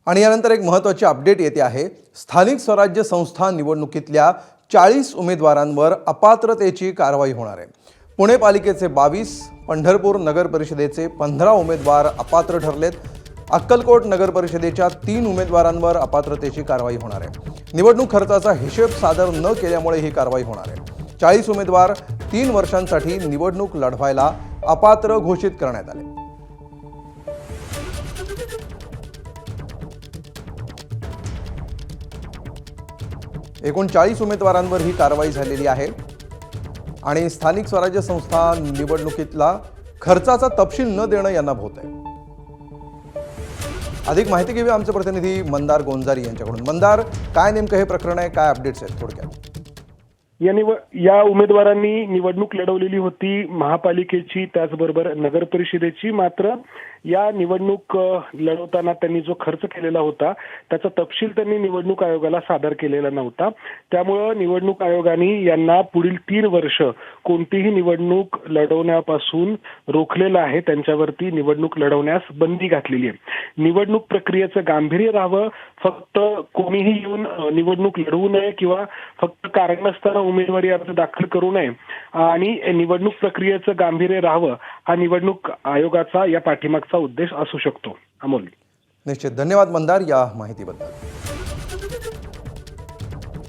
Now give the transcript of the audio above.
आणि यानंतर एक महत्त्वाची अपडेट येते आहे। स्थानिक स्वराज्य संस्था निवडणुकीतल्या 40 उमेदवारांवर अपात्रतेची कारवाई होणार आहे। पुणे पालिकेचे 22, पंढरपूर नगर परिषदेचे 15 उमेदवार अपात्र ठरलेत। अक्कलकोट नगर परिषदेच्या 3 उमेदवारांवर अपात्रतेची कारवाई होणार आहे। निवडणूक खर्चाचा हिशेब सादर न केल्यामुळे ही कारवाई होणार आहे। 40 उमेदवार 3 वर्षांसाठी निवडणूक लढवायला अपात्र घोषित करण्यात आले। एकूण 40 उमेदवारांवर ही कारवाई झालेली आहे आणि स्थानिक स्वराज्य संस्था निवडणुकीतला खर्चाचा तपशील न देणं यांना भोवत आहे। अधिक माहिती घेऊया आमचे प्रतिनिधी मंदार गोंजारी यांच्याकडून। मंदार, काय नेमकं हे प्रकरण आहे, काय अपडेट्स आहेत थोडक्यात? या उमेदवारांनी निवडणूक लढवलेली होती महापालिकेची, त्याचबरोबर नगर परिषदेची। मात्र या निवडणूक लढवताना त्यांनी जो खर्च केलेला होता त्याचा तपशील त्यांनी निवडणूक आयोगाला सादर केलेला नव्हता। त्यामुळे निवडणूक आयोगाने यांना पुढील 3 वर्ष कोणतीही निवडणूक लढवण्यापासून रोखलेलं आहे। त्यांच्यावरती निवडणूक लढवण्यास बंदी घातलेली आहे। निवडणूक प्रक्रियेचं गांभीर्य राहावं, फक्त कोणीही येऊन निवडणूक लढवू नये किंवा फक्त कारण नसताना उमेदवारी अर्ज दाखल करू नये आणि निवडणूक प्रक्रियेचं गांभीर्य राहावं, हा निवडणूक आयोगाचा या पाठीमागचा उद्देश असू शकतो। अमोल, निश्चित धन्यवाद मंदार या माहितीबद्दल।